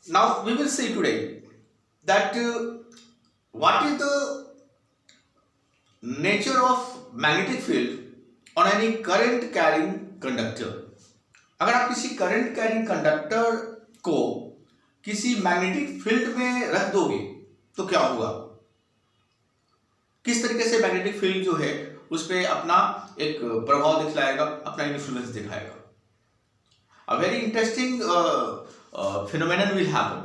Now we will see today that what is the nature of magnetic field on any current carrying conductor. अगर आप किसी current carrying conductor को किसी magnetic field में रख दोगे तो क्या होगा, किस तरीके से मैग्नेटिक फील्ड जो है उस पर अपना एक प्रभाव दिखलाएगा, अपना इन्फ्लुएंस दिखाएगा. A very interesting phenomenon will happen.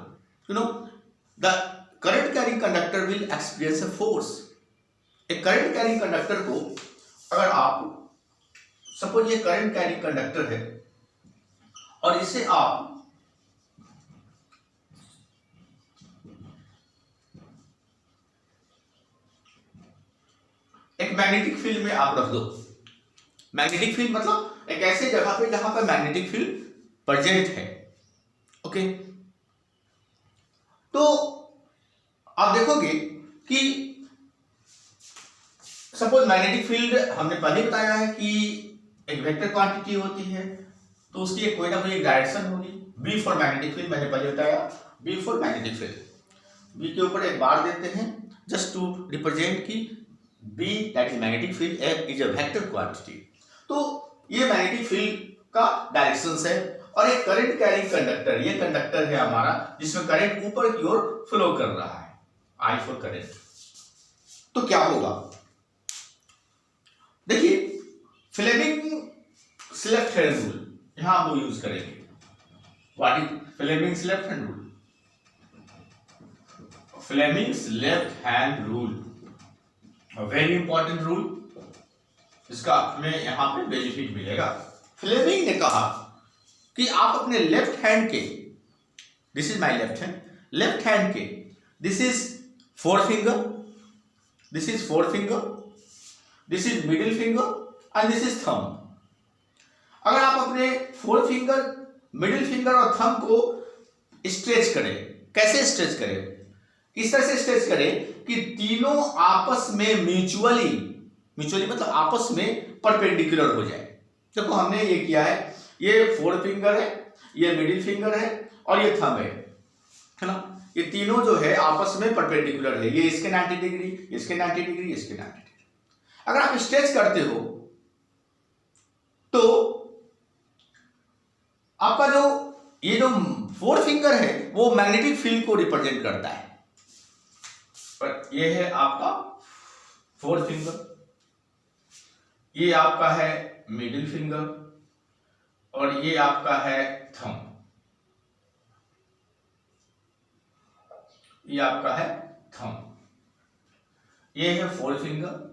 You know, the current carrying conductor will experience a force. एक करंट कैरिंग कंडक्टर को अगर आप सपोज ये करंट कैरिंग कंडक्टर है और इसे आप एक मैग्नेटिक फील्ड में आप रख दो. मैग्नेटिक फील्ड मतलब एक ऐसे जगह पे जहां पर मैग्नेटिक फील्ड प्रेजेंट है. ओके, तो आप देखोगे कि सपोज मैग्नेटिक फील्ड हमने पहले बताया है कि एक वेक्टर क्वांटिटी होती है, तो उसकी एक कोई ना कोई एक डायरेक्शन होगी. बी फॉर मैग्नेटिक फील्ड मैंने पहले बताया, B for magnetic field. B के ऊपर एक बार देते हैं जस्ट टू रिप्रेजेंट की B that is magnetic field is a vector quantity. तो ये मैग्नेटिक फील्ड का डायरेक्शन है और एक करंट कैरिंग कंडक्टर, ये कंडक्टर है हमारा जिसमें करंट ऊपर की ओर फ्लो कर रहा है, आई फॉर करंट. तो क्या होगा, देखिए फ्लेमिंग्स लेफ्ट हैंड रूल यहां हम लोग यूज करेंगे. What is Fleming's left hand rule? Fleming's left hand rule, very important rule, इसका हमें यहां पे बेनिफिट मिलेगा. फ्लेमिंग ने कहा कि आप अपने लेफ्ट हैंड के, this is my left hand, left hand के this is fore finger, this is fore finger, this is middle finger and this is thumb. अगर आप अपने फोर फिंगर, मिडिल फिंगर और थंब को स्ट्रेच करें, कैसे stretch करें? इस तरह से स्ट्रेच करें कि तीनों आपस में म्यूचुअली मतलब आपस में परपेंडिकुलर हो जाए. देखो हमने ये किया है, ये फोर फिंगर है, ये मिडिल फिंगर है और ये थंब है ना. ये तीनों जो है आपस में परपेंडिकुलर है, ये इसके 90 डिग्री, इसके 90 डिग्री, इसके 90 डिग्री. अगर आप स्ट्रेच करते हो तो आपका जो ये जो फोर फिंगर है वो मैग्नेटिक फील्ड को रिप्रेजेंट करता है. पर ये है आपका फोर फिंगर, ये आपका है मिडिल फिंगर और ये आपका है थंब. ये आपका है थंब, ये है फोर फिंगर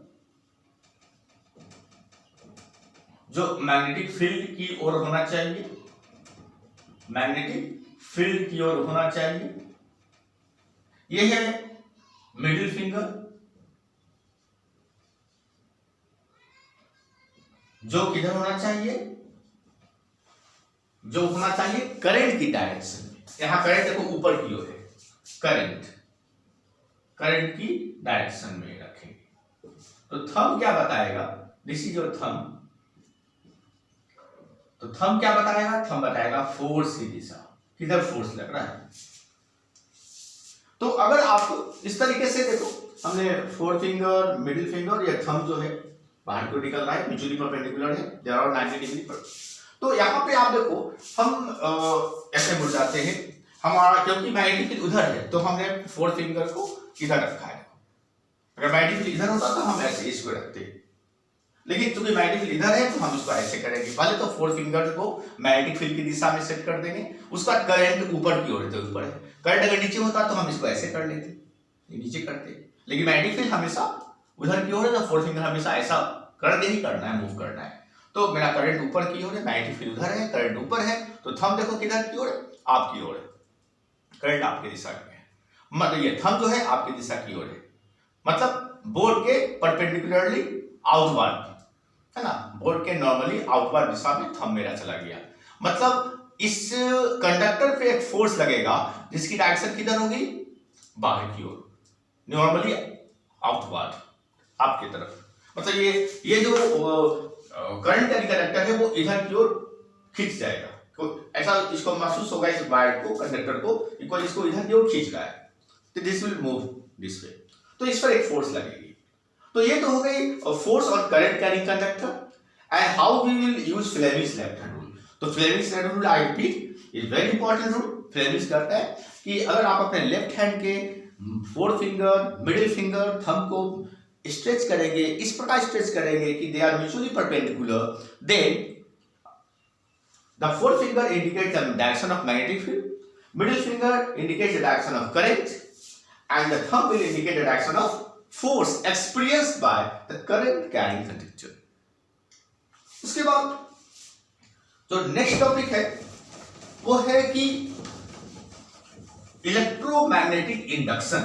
जो मैग्नेटिक फील्ड की ओर होना चाहिए, मैग्नेटिक फील्ड की ओर होना चाहिए. ये है मिडिल फिंगर जो किधर होना चाहिए, जो होना चाहिए करंट की डायरेक्शन में. यहां करंट देखो ऊपर की ओर है, करंट की डायरेक्शन में रखेंगे. तो थंब क्या बताएगा, दिस इज योर थंब. तो थंब क्या बताएगा, थंब बताएगा फोर्स की दिशा, किधर फोर्स लग रहा है. तो अगर आप इस तरीके से देखो, हमने फोर फिंगर, मिडिल फिंगर, या थंब जो है बाहर को निकल रहा है, म्यूचुअली परपेंडिकुलर है, दे आर 90 डिग्री पर. तो यहाँ पे आप देखो हम ऐसे मुड़ जाते हैं, हमारा क्योंकि मैग्नेटिक फील्ड उधर है तो हमने फोर फिंगर को इधर रखा है. अगर मैग्नेटिक फील्ड इधर होता तो हम ऐसे इसको रखते, लेकिन चूंकि मैग्नेटिक फील्ड इधर है तो हम इसको ऐसे करेंगे. पहले तो फोर फिंगर को मैग्नेटिक फील्ड की दिशा में सेट कर देंगे, उसका करंट ऊपर की ओर है तो ऊपर है. करंट अगर नीचे होता तो हम इसको ऐसे कर लेते, नीचे करते, लेकिन मैग्नेटिक फील्ड हमेशा उधर की ओर है तो फोर फिंगर हमेशा ऐसा करके ही करना है, मूव करना है. तो मेरा करंट ऊपर की ओर है, मैग्नेटिक फील्ड उधर है, करंट ऊपर है, तो थंब देखो किधर की ओर है, आपकी ओर है, करंट आपकी दिशा में है. मतलब ये थंब जो है आपकी दिशा की ओर है, मतलब बोर्ड के परपेंडिकुलरली आउटवर्ड है ना, बोर्ड के नॉर्मली आउटवर्ड दिशा में थंब मेरा चला गया. मतलब इस कंडक्टर पे एक फोर्स लगेगा जिसकी डायरेक्शन किधर होगी, बाहर की ओर, नॉर्मली आउटवर्ड आपकी तरफ. मतलब ये जो करंट कैरिंग कंडक्टर है वो इधर की ओर खींच जाएगा, ऐसा इसको महसूस होगा इस वायर को, कंडक्टर को, बिकॉज इसको इधर की ओर खींच रहा है, तो this will move this way, तो इस पर एक फोर्स लगेगी। तो ये तो हो गई force on current carrying conductor. And how we will use Fleming's left hand rule. तो Fleming's left hand rule I repeat is very important rule. Fleming's कहता है कि अगर आप अपने लेफ्ट हैंड के fore finger, middle finger, thumb को stretch करेंगे, इस प्रकार स्ट्रेच करेंगे कि they are mutually perpendicular, then the forefinger indicates the direction of magnetic field, middle finger indicates the direction of current, and the thumb will indicate the direction of force experienced by the current carrying conductor. उसके बाद जो next topic है वो है कि electromagnetic induction,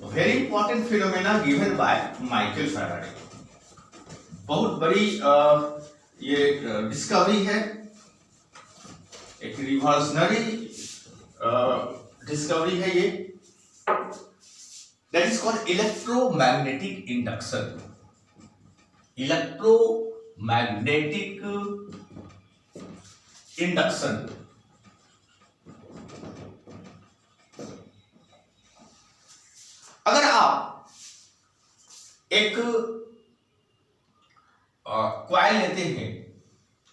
very important phenomena given by Michael Faraday. बहुत बड़ी ये डिस्कवरी है, एक रिवॉल्यूशनरी डिस्कवरी है ये, that is called electromagnetic induction. Electromagnetic induction अगर आप एक क्वाइल लेते हैं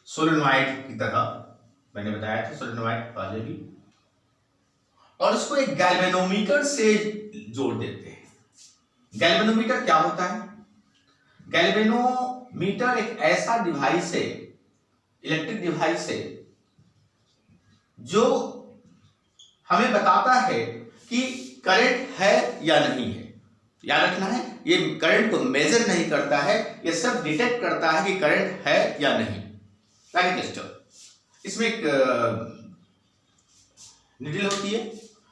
सोलेनोइड की तरह, मैंने बताया था सोलेनोइड पहले भी, और उसको एक गैल्वेनोमीटर से जोड़ देते हैं। गैल्वेनोमीटर क्या होता है? गैल्वेनोमीटर एक ऐसा डिवाइस है, इलेक्ट्रिक डिवाइस है, जो हमें बताता है कि करंट है या नहीं है। याद रखना है, ये करंट को मेजर नहीं करता है, ये सब डिटेक्ट करता है कि करंट है या नहीं। इसमें एक निडल होती है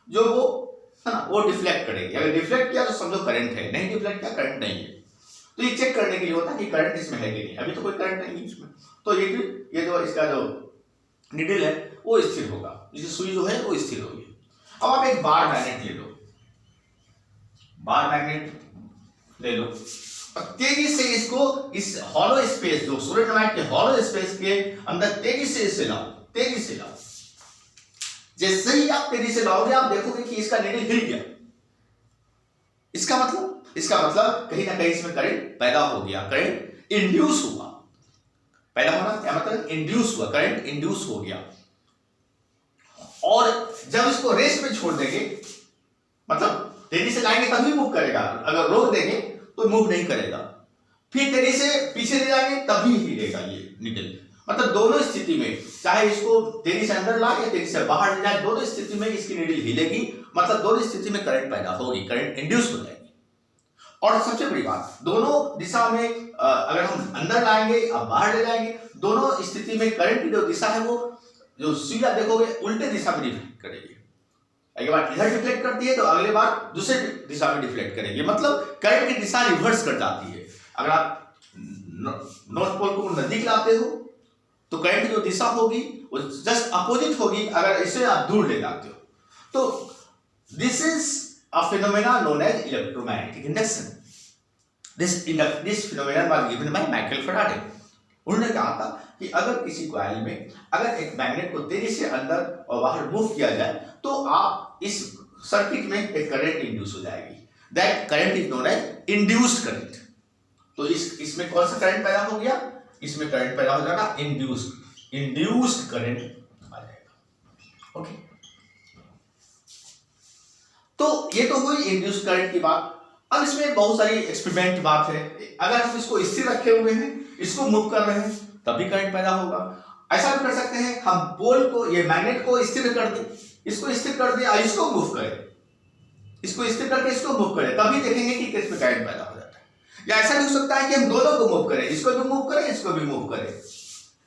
जो वो डिफ्लेक्ट करेगी। अगर डिफ्लेक्ट किया तो समझो करंट है, नहीं डिफ्लेक्ट किया करंट नहीं है। तो ये चेक करने के लिए होता है कि करंट इसमें है कि नहीं। अभी तो कोई करंट नहीं है इसमें, तो ये जो इसका जो निडल है वो स्थिर होगा, इसकी सुई जो है वो स्थिर होगी। अब आप एक बार मैग्नेट ले लो, बार मैग्नेट ले लो और तेजी से इसको इस हॉलो स्पेस, जो सोलेनोइड के हॉलो स्पेस के अंदर तेजी से इसे लाओ, तेजी से लाओ। जैसे ही आप तेजी से लाओगे आप देखोगे कि इसका निडल हिल गया। इसका मतलब कहीं ना कहीं इसमें करंट पैदा हो गया, करंट इंड्यूस हुआ। पैदा होना क्या मतलब? इंड्यूस हुआ, करंट इंड्यूस हो गया। और जब इसको रेस्ट में छोड़ देंगे, मतलब तेजी से लाएंगे तभी मूव करेगा, अगर रोक देंगे तो मूव नहीं करेगा। फिर तेजी से पीछे ले जाएंगे तभी हिलेगा ये निडल। मतलब दोनों स्थिति में, चाहे इसको तेजी से अंदर लाए या तेजी से बाहर ले जाए, दोनों स्थिति में इसकी निडल हिलेगी। मतलब दोनों स्थिति में करंट पैदा होगी, करंट इंड्यूस हो जाएगी। और सबसे बड़ी बात, दोनों दिशा में अगर हम अंदर लाएंगे या बाहर ले जाएंगे, दोनों स्थिति में करंट की जो दिशा है वो जो सुई आप देखोगे उल्टे दिशा में डिफ्लेक्ट करेगी। एक बार इधर डिफ्लेक्ट करती है तो अगले बार दूसरे दिशा में डिफ्लेक्ट करेगी। मतलब करंट की दिशा रिवर्स कर जाती है। अगर आप नॉर्थ पोल को नजदीक लाते हो तो करंट की जो दिशा होगी वो जस्ट अपोजिट होगी अगर इसे आप दूर ले जाते हो। तो this is a phenomena known as electromagnetic induction. This phenomena was given by Michael Faraday. उन्होंने कहा था कि अगर किसी कॉइल में अगर एक मैग्नेट को तेजी से अंदर और बाहर मूव किया जाए तो आप इस सर्किट में एक करंट इंड्यूस हो जाएगी। That current is known as induced current. तो इसमें कौन सा करंट पैदा हो गया? इसमें करंट पैदा हो जाएगा इंड्यूस्ड करंट आ जाएगा। ओके, तो ये तो हुई इंड्यूस्ड करंट की बात। अब इसमें बहुत सारी एक्सपेरिमेंट बात है। अगर हम इसको स्थिर रखे हुए हैं, इसको मूव कर रहे हैं, तभी करंट पैदा होगा। ऐसा भी कर सकते हैं हम पोल को, ये मैग्नेट को स्थिर कर दें, इसको स्थिर कर दें और इसको मूव करें, इसको स्थिर करके इसको मूव करें, तभी देखेंगे कि किसमें करंट पैदा हो जाता है। या ऐसा भी हो सकता है कि हम दोनों को मूव करें, इसको भी मूव करें, इसको भी मूव करें,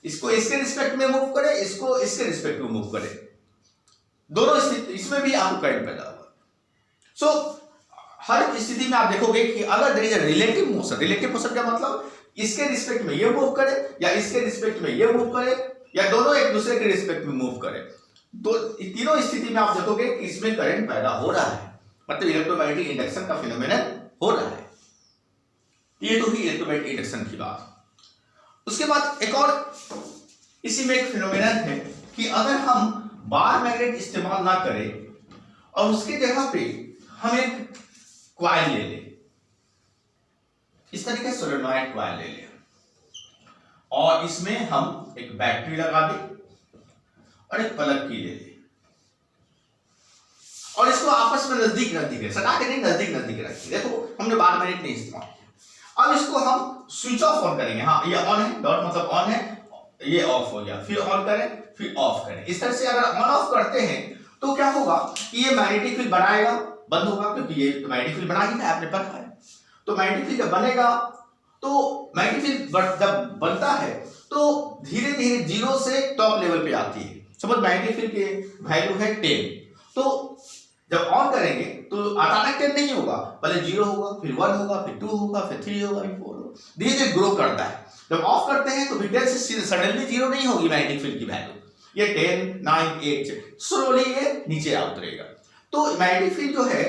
इसको इसके रिस्पेक्ट में मूव करें, इसको इसके रिस्पेक्ट में मूव करें, दोनों स्थिति इसमें भी आपको करंट पैदा होगा। सो हर स्थिति में आप देखोगे कि अगर there is a relative motion का मतलब इसके रिस्पेक्ट में ये मूव करे या इसके रिस्पेक्ट में ये मूव करे या दोनों एक दूसरे के रिस्पेक्ट में मूव करे, तो तीनों स्थिति में आप देखोगे कि इसमें करंट पैदा हो रहा है। मतलब इलेक्ट्रोमैग्नेटिक इंडक्शन का फिनोमेनन हो रहा है। ये तो ही इलेक्ट्रोमैग्नेटिक इंडक्शन की बात। उसके बाद एक और इसी में एक फिनोमेनन है कि अगर हम बार मैग्नेट इस्तेमाल ना करें और उसके जगह पे हम एक क्वाइल ले लें, इस तरीके से सोलेनॉइड क्वाइल ले लें और इसमें हम एक बैटरी लगा दें और एक प्लग की ले लें और इसको आपस में नजदीक नजदीक सटा के नहीं, नजदीक नजदीक रखें। देखो हमने बार मैग्नेट नहीं इस्तेमाल किया। अब इसको हम स्विच ऑफ ऑन करेंगे। हाँ ये ऑन है, डॉट मतलब ऑन है, ये ऑफ हो गया, फिर ऑन करें, फिर ऑफ करें। इस तरह से अगर ऑन ऑफ करते हैं तो क्या होगा कि ये मैग्नेटिक फील्ड बनाएगा, बंद होगा, क्योंकि ये मैग्नेटिक फील्ड बना ही है, आपने पढ़ा है। तो मैग्नेटिक फील्ड जब बनेगा तो मैग्नेटिक फील्ड जब बनता है तो धीरे धीरे जीरो से टॉप लेवल पे आती है। समझ मैग्नेटिक फील्ड के वैल्यू है 10, तो जब ऑन करेंगे तो अचानक 10 नहीं होगा, पहले 0 होगा, फिर 1 होगा, फिर 2 होगा, फिर 3 होगा, फिर 4 होगा, धीरे धीरे ग्रो करता है। जब ऑफ करते हैं तो फिर 10 से सडनली 0 नहीं होगी मैग्नेटिक फील्ड की वैल्यू, ये 10, 9, 8 स्लोली ये नीचे आ उतरेगा। तो मैग्नेटिक फील्ड जो है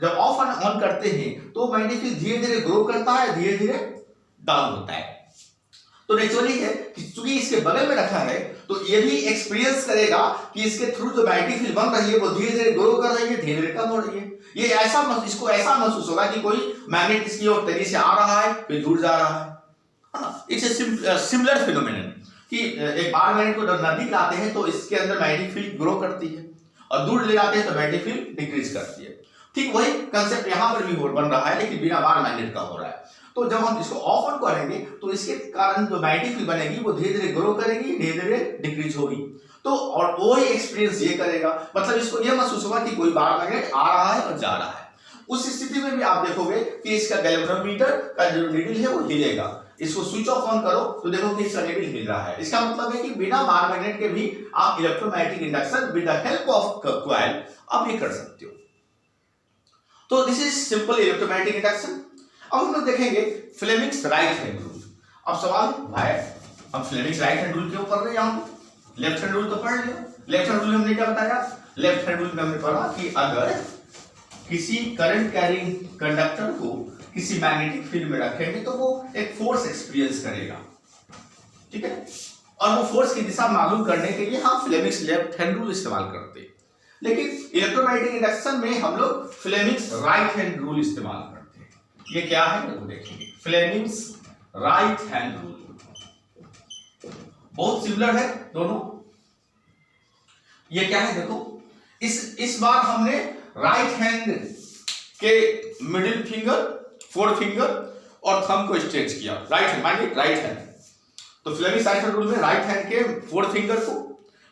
जब ऑफ एंड ऑन करते हैं तो मैग्नेटिक फील्ड धीरे धीरे ग्रो करता है, धीरे धीरे डाउन होता है। तो नेचुरली है कि चूंकि इसके बगल में रखा है तो ये भी एक्सपीरियंस करेगा कि इसके थ्रू जो मैग्नेटिक फील्ड बन रही है वो धीरे धीरे ग्रो कर रही है, धीरे धीरे कम हो रही है। ये ऐसा इसको ऐसा महसूस होगा कि कोई मैग्नेट इसकी ओर तेजी से आ रहा है, फिर दूर जा रहा है। इट्स सिमिलर फिनोमेनन कि एक बार मैग्नेट को जब नजदीक लाते हैं तो इसके अंदर मैग्नेटिक फील्ड ग्रो करती है और दूर ले जाते हैं तो मैग्नेटिक फील्ड डिक्रीज करती है। ठीक वही कंसेप्ट यहां पर भी बन रहा है, लेकिन बिना बार मैग्नेट का हो रहा है। तो जब हम इसको ऑफ ऑन करेंगे तो इसके कारण जो मैग्नेटिक फील्ड बनेगी वो धीरे धीरे ग्रो करेगी, धीरे धीरे डिक्रीज होगी। तो और वो ही एक्सपीरियंस ये करेगा, मतलब इसको ये महसूस होगा कि कोई बार मैग्नेट आ रहा है और जा रहा है। उस स्थिति में भी आप देखोगे कि इसका गैल्वेनोमीटर का जो नीडल है वो हिलेगा। इसको स्विच ऑफ ऑन करो तो देखो कि इसका नीडल हिल रहा है। इसका मतलब है कि बिना बार मैग्नेट के भी आप electromagnetic induction with the help of coil आप ये कर सकते हो। तो this is simple electromagnetic induction. अब हम लोग देखेंगे फ्लेमिंग्स राइट हैंड रूल। अब सवाल भाई हम फ्लेमिंग्स राइट हैंड रूल क्यों पढ़ रहे हैं? यहाँ लेफ्ट हैंड रूल तो पढ़ लिया। लेफ्ट हैंड रूल हमने क्या बताया? लेफ्ट हैंड रूल में हमने पढ़ा कि अगर किसी करंट कैरिंग कंडक्टर को किसी मैग्नेटिक फील्ड में रखेंगे तो वो एक फोर्स एक्सपीरियंस करेगा, ठीक है, और वो फोर्स की दिशा मालूम करने के लिए हम फ्लेमिंग्स लेफ्ट हैंड रूल इस्तेमाल करते हैं। लेकिन इलेक्ट्रोमैग्नेटिक इंडक्शन में हम लोग फ्लेमिंग्स राइट हैंड रूल इस्तेमाल करते हैं। ये क्या है वो देखेंगे, फ्लेमिंग्स राइट हैंड रूल। बहुत सिमिलर है दोनों। ये क्या है देखो, इस बार हमने राइट हैंड के मिडिल फिंगर, फोर फिंगर और थंब को स्ट्रेच किया। राइट हैंड मानिए राइट हैंड, तो फ्लेमिंग्स राइट हैंड रूल में राइट हैंड के फोर फिंगर को,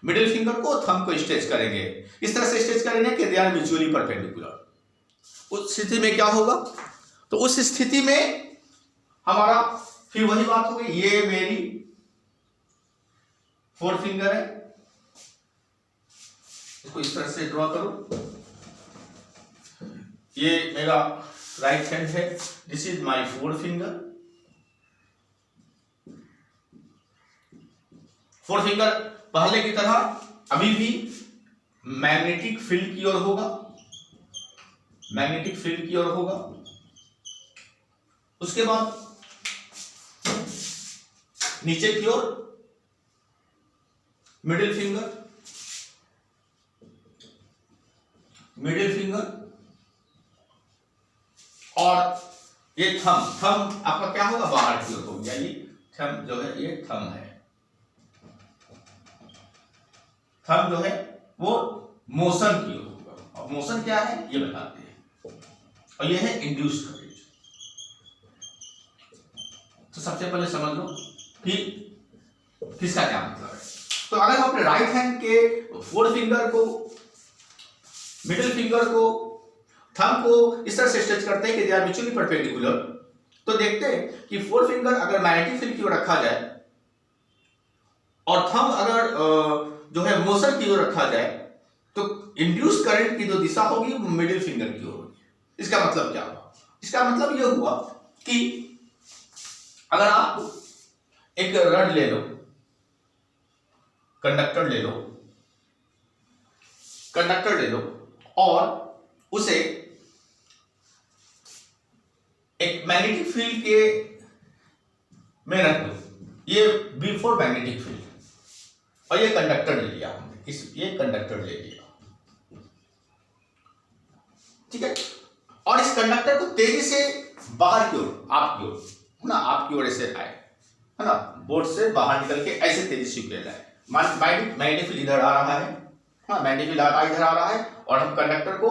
मिडिल फिंगर को, थंब को स्ट्रेच करेंगे। इस तरह से स्ट्रेच करेंगे कि दे आर म्यूचुअली परपेंडिकुलर। उस स्थिति में क्या होगा? तो उस स्थिति में हमारा फिर वही बात होगी, ये मेरी फोर फिंगर है, इसको इस तरह से ड्रॉ करो, ये मेरा राइट हैंड है, this is my four finger. Four finger पहले की तरह अभी भी मैग्नेटिक फील्ड की ओर होगा, मैग्नेटिक फील्ड की ओर होगा। उसके बाद नीचे की ओर मिडिल फिंगर, मिडिल फिंगर और ये थंब आपका क्या होगा? बाहर की ओर हो गया। ये थंब जो है, ये थंब है। थंब जो है वो मोशन की ओर होगा। और मोशन क्या है ये बताते हैं, और ये है इंड्यूस्ड करेंट। तो सबसे पहले समझ लो कि किसका क्या मतलब है। तो अगर हम अपने राइट हैंड के फोर फिंगर को, मिडिल फिंगर को, थंब को इस तरह से स्ट्रेच करते हैं कि दे आर म्यूचुअली परपेंडिकुलर, तो देखते हैं कि फोर फिंगर अगर मैग्नेटिक फील्ड की ओर रखा जाए और थंब अगर जो है मोशन की ओर रखा जाए तो इंड्यूस करंट की जो दिशा होगी वो मिडिल फिंगर की ओर होगी। इसका मतलब क्या हुआ? इसका मतलब यह हुआ कि अगर आप एक रड ले लो, कंडक्टर ले लो, कंडक्टर ले लो और उसे एक मैग्नेटिक फील्ड के में रख दो, ये बिफोर मैग्नेटिक फील्ड, और ये कंडक्टर ले लिया हमने, ये कंडक्टर ले लिया, ठीक है। और इस कंडक्टर को तेजी से बाहर की ओर, आपकी ओर है ना, आपकी ओर ऐसे आए है ना, बोर्ड से बाहर निकल के ऐसे तेजी से निकल जाए। मैग्नेटिक फील्ड इधर आ रहा है, हाँ मैग्नेटिक फील्ड इधर आ रहा है, और हम कंडक्टर को,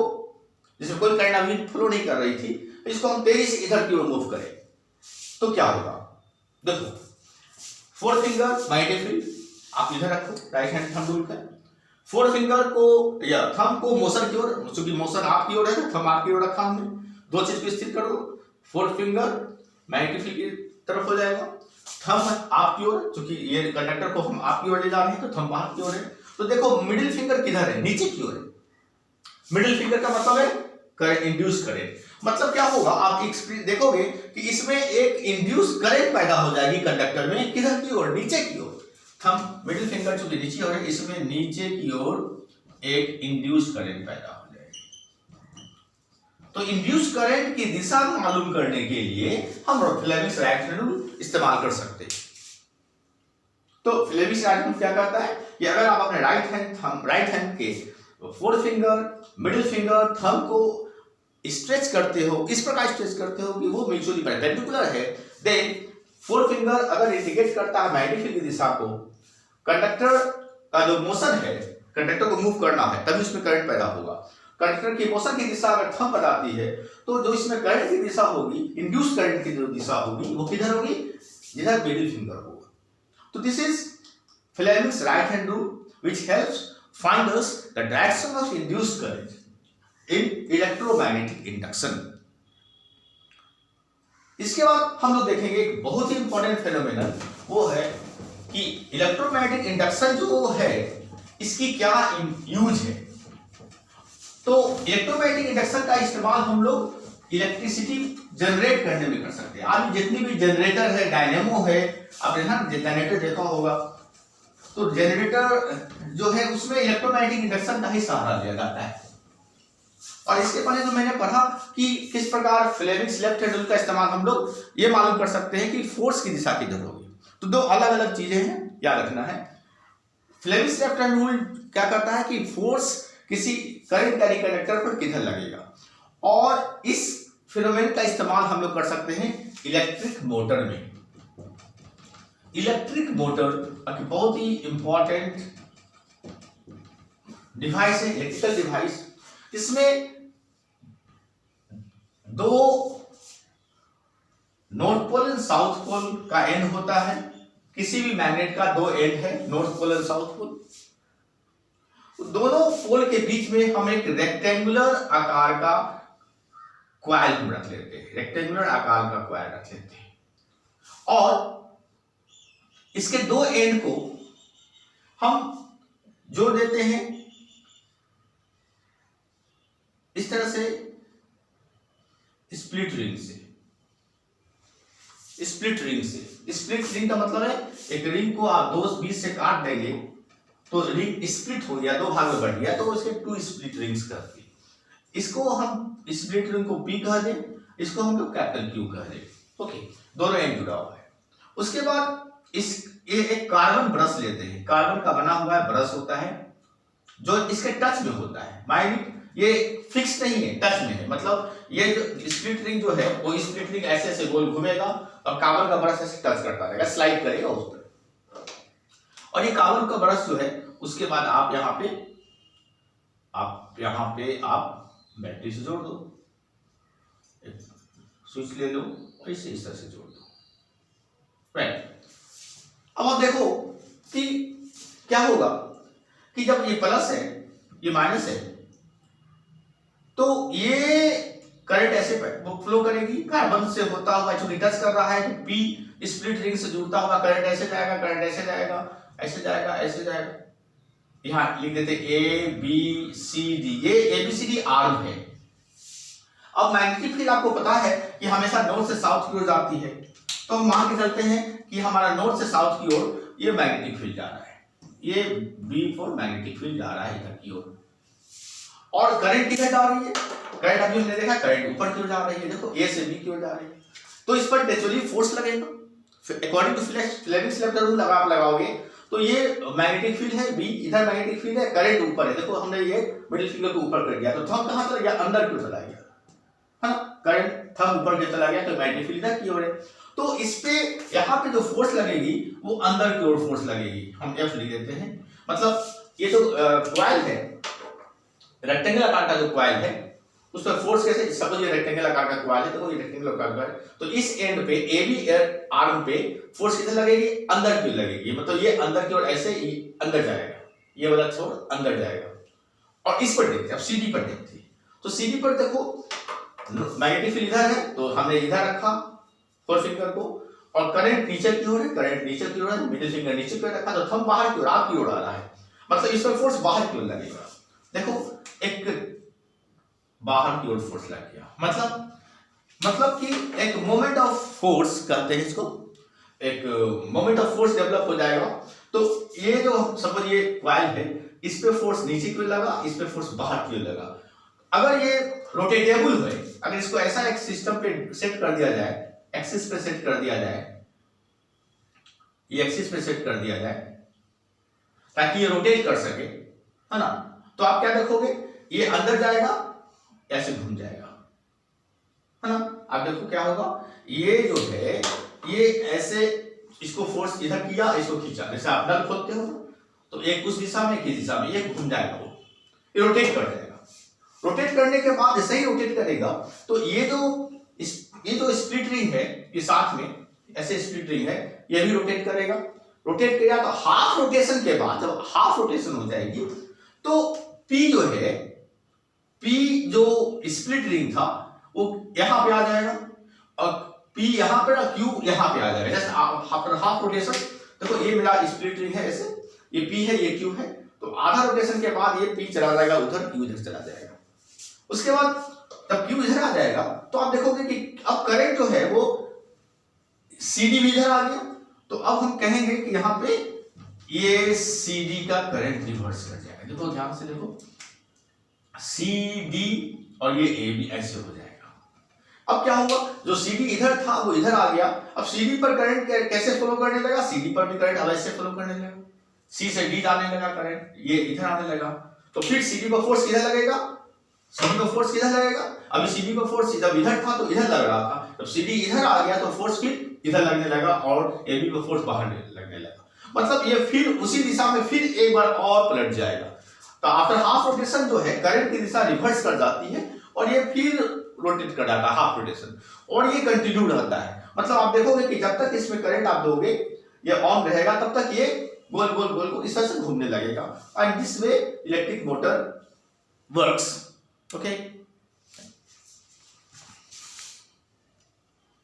जिसमें कोई करंट अभी फ्लो नहीं कर रही थी, इसको हम तेजी से इधर की ओर मूव करें तो क्या होगा। देखो फोर फिंगर मैग्नेटिक फील्ड आप इधर रखो, राइट हैंड थंब रूल का, फोर फिंगर को या थंब को मोशन की ओर, क्योंकि मोशन आपकी ओर है, थंब आपकी ओर रखा हमने, दो चीज को स्थिर करो, फोर फिंगर मैग्नेटिक फील्ड की तरफ हो जाएगा, थंब आपकी ओर, क्योंकि ये कंडक्टर को हम आपकी ओर ले जा रहे हैं तो थंब बाहर की ओर है। तो देखो मिडिल फिंगर किधर है, नीचे की ओर है। मिडिल फिंगर का मतलब है करंट इंड्यूस करेंट, मतलब क्या होगा, आप एक देखोगे कि इसमें एक इंड्यूस करंट पैदा हो जाएगी कंडक्टर में, किधर की ओर, नीचे की ओर। थंब मिडिल फिंगर चूंकि नीचे हो रहा है, इसमें नीचे की ओर एक इंड्यूस करंट पैदा हो जाएगी। तो इंड्यूस करंट की दिशा मालूम करने के लिए हम फ्लेमिंग्स राइट हैंड रूल इस्तेमाल कर सकते हैं। तो फ्लेमिंग्स राइट हैंड क्या करता है कि अगर आप अपने राइट हैंड के fore finger, middle finger, thumb को स्ट्रेच करते हो, इस प्रकार स्ट्रेच करते हो कि वो म्यूचुअली परपेंडिकुलर है, देन फोर फिंगर अगर इंडिकेट करता है मैग्नेटिक फील्ड की दिशा को, कंडक्टर का जो मोशन है, कंडक्टर को मूव करना है तभी उसमें करंट पैदा होगा। कंडक्टर की मोशन की दिशा अगर थंब बताती है तो जो इसमें करंट की दिशा होगी, इंड्यूस करंट की जो दिशा होगी वो किधर होगी, जिधर मिडिल फिंगर होगा। तो this is Fleming's right hand rule which helps find us the direction of induced current in electromagnetic induction। इसके बाद हम लोग देखेंगे एक बहुत ही इंपॉर्टेंट फेनोमेनन, वो है कि इलेक्ट्रोमैग्नेटिक इंडक्शन जो है इसकी क्या यूज है। तो इलेक्ट्रोमैग्नेटिक इंडक्शन का इस्तेमाल हम लोग इलेक्ट्रिसिटी जनरेट करने में कर सकते हैं। आज जितनी भी जनरेटर है, डायनेमो है, आपने ना जनरेटर देखा होगा, तो जनरेटर जो है उसमें इलेक्ट्रोमैग्नेटिक इंडक्शन का ही सहारा लिया जाता है। और इसके पहले तो मैंने पढ़ा कि किस प्रकार फ्लेमिंग्स लेफ्ट हैंड रूल का इस्तेमाल हम लोग ये मालूम कर सकते हैं कि फोर्स की दिशा किधर होगी। तो दो अलग अलग चीजें हैं, याद रखना है। फ्लेमिंग्स लेफ्ट हैंड रूल क्या करता है कि फोर्स किसी करंट कैरी कंडक्टर पर किधर लगेगा, और इस फिनोमेनन का इस्तेमाल हम लोग कर सकते हैं इलेक्ट्रिक मोटर में। इलेक्ट्रिक मोटर एक बहुत ही इंपॉर्टेंट डिवाइस है, इलेक्ट्रिकल डिवाइस। इसमें दो north pole and south pole का एंड होता है। किसी भी मैग्नेट का दो एंड है, north pole and south pole. दोनों पोल के बीच में हम एक रेक्टेंगुलर आकार का क्वाइल रख लेते हैं, रेक्टेंगुलर आकार का क्वाइल रख लेते हैं, और इसके दो एंड को हम जोड़ देते हैं इस तरह से स्प्लिट रिंग से। स्प्लिट रिंग से, स्प्लिट रिंग का मतलब है एक रिंग को आप दो बीच से काट देंगे तो रिंग स्प्लिट हो गया, दो भाग में बढ़ गया, तो उसके टू स्प्लिट रिंग्स करती है। इसको हम स्प्लिट रिंग को पी कह दें, इसको हम लोग कैपिटल क्यू कह दें। ओके, दोनों एंड जुड़ा हुआ है। उसके बाद ये एक कार्बन ब्रश लेते हैं, कार्बन का बना हुआ है ब्रश होता है जो इसके टच में होता है। माइंड ये फिक्स नहीं है, टच में है, मतलब ये जो स्प्लिट रिंग जो है वो स्प्लिट रिंग ऐसे ऐसे गोल घूमेगा और कार्बन का ब्रश ऐसे टच करता रहेगा, स्लाइड करेगा उस पर। और ये कार्बन का ब्रश जो है उसके बाद आप यहाँ पे आप बैटरी से जोड़ दो, स्विच ले लो और इसे इस तरह से जोड़ दो, राइट। अब आप देखो कि क्या होगा कि जब ये प्लस है ये माइनस है तो ये करंट ऐसे फ्लो करेगी, कार्बन से होता हुआ चूंकि टच कर रहा है तो पी स्प्लिट रिंग से जुड़ता हुआ करंट ऐसे जाएगा, करंट ऐसे जाएगा, ऐसे जाएगा, ऐसे जाएगा। यहां लिख देते ए बी सी डी, ये A B C D arm है। अब मैग्नेटिक फील्ड आपको पता है कि हमेशा नॉर्थ से साउथ की ओर जाती है, तो हम मान के चलते हैं कि हमारा नॉर्थ से साउथ की ओर ये मैग्नेटिक फील्ड जा रहा है, ये बी फॉर मैग्नेटिक फील्ड जा रहा है इधर की ओर, और करंट किधर जा रही है, करंट अभी हमने देखा करंट ऊपर की ओर जा रही है, देखो ए से बी की ओर जा रही है। तो इस पर नेचुरली फोर्स लगेगा। According to Fleming's left rule अगर आप लगाओगे तो ये मैग्नेटिक फील्ड है बी, इधर मैग्नेटिक फील्ड है, करंट ऊपर है, देखो हमने ये मिडिल फिंगर को ऊपर कर दिया, तो थंब कहां चला गया, अंदर क्यों चला गया, है ना, करंट थंब ऊपर क्यों चला गया, तो मैग्नेटिक फील्ड इधर की ओर है, तो इस पे यहाँ पे जो फोर्स लगेगी वो अंदर की ओर फोर्स लगेगी, हम एफ लिख देते हैं। मतलब ये जो कॉइल है, रेक्टेंगल आकार का जो कॉइल है, उस पर फोर्स कैसे, सपोज ये रेक्टेंगल आकार का कॉइल है, तो ये रेक्टेंगल आकार का है, तो इस एंड पे ए बी आर्म पे फोर्स किधर लगेगी, अंदर की ओर लगेगी, मतलब ये अंदर की ओर ऐसे ही अंदर जाएगा, ये वाला छोर अंदर जाएगा। और इस पर देखते हैं, अब सीडी पर देखते हैं, तो सीडी पर देखो मैग्नेटिक फील्ड इधर है, तो हमने इधर रखा फोर फिंगर को, और करंट नीचे की ओर है, करंट नीचे की ओर है, मिडिल फिंगर नीचे की ओर रखा, तो थंब बाहर की ओर, आप की ओर आ रहा है, मतलब इस पर फोर्स बाहर की ओर लगेगा। देखो एक बाहर की ओर फोर्स लग गया, मतलब कि एक मोमेंट ऑफ फोर्स कहते हैं इसको, एक मोमेंट ऑफ फोर्स डेवलप हो जाएगा। तो ये जो सपोज ये कॉइल है, इस पे फोर्स नीचे की ओर लगा, इस पे फोर्स बाहर की ओर लगा। अगर ये रोटेटेबल है, अगर इसको ऐसा एक सिस्टम पे सेट कर दिया जाए, एक्सिस पे सेट कर दिया जाए, ये एक्सिस पे सेट कर दिया जाए ताकि ये रोटेट कर सके, है ना, तो आप क्या देखोगे, ये अंदर जाएगा, ऐसे घूम जाएगा, है ना, आप देखो क्या होगा, ये जो है ये ऐसे इसको फोर्स इधर किया, इसको खींचा, जैसे आप नल खोलते हो, तो एक उस दिशा में, एक दिशा में, ये घूम जाएगा, वो ये रोटेट कर जाएगा। रोटेट करने के बाद जैसे ही रोटेट करेगा, तो ये जो स्प्लिट रिंग है, ये साथ में ऐसे स्प्लिट रिंग है, ये भी रोटेट करेगा। रोटेट किया तो हाफ रोटेशन के बाद, जब हाफ रोटेशन हो जाएगी, तो पी जो है, पी जो स्प्लिट रिंग था वो यहां पे आ जाएगा, और पी यहां पे, क्यू यहां पे आ जाएगा। जैसे हाफ रोटेशन, देखो ये मेरा स्प्लिट रिंग है, ऐसे ये पी है, ये क्यू है, तो आधा रोटेशन के बाद ये पी चला जाएगा उधर, क्यू इधर चला जाएगा। उसके बाद जब क्यू इधर आ जाएगा, तो आप देखोगे कि अब करंट जो है वो सीडी भी इधर आ गया, तो अब हम कहेंगे कि यहाँ पे ये सीडी का करंट रिवर्स कर जाएगा। देखो ध्यान से देखो, सीडी और ये ए बी ऐसे हो जाएगा। अब क्या होगा, जो सीडी इधर था वो इधर आ गया, अब सीडी पर करंट कैसे फ्लो करने लगा, सीडी पर भी करंट अब ऐसे फ्लो करने लगा, सी से डी जाने लगा करंट, ये इधर आने लगा, तो फिर सीडी पर फोर्स किधर लगेगा, सीडी पर फोर्स किधर लगेगा, अभी सीडी पर फोर्स जब इधर था तो इधर लग रहा था, जब सीडी इधर आ गया तो फोर्स फिर इधर लगने लगा, और एबी पर फोर्स बाहर लगने लगा, मतलब ये फिर उसी दिशा में फिर एक बार और पलट जाएगा। तो आफ्टर हाफ रोटेशन जो है, करंट की दिशा रिवर्स कर जाती है, और ये फिर रोटेट कर जाता है हाफ रोटेशन, और ये कंटिन्यू रहता है। मतलब आप देखोगे कि जब तक इसमें करंट आप दोगे, ये ऑन रहेगा, तब तक ये गोल गोल गोल गोल इस तरह से घूमने लगेगा, and this way electric motor works. Okay.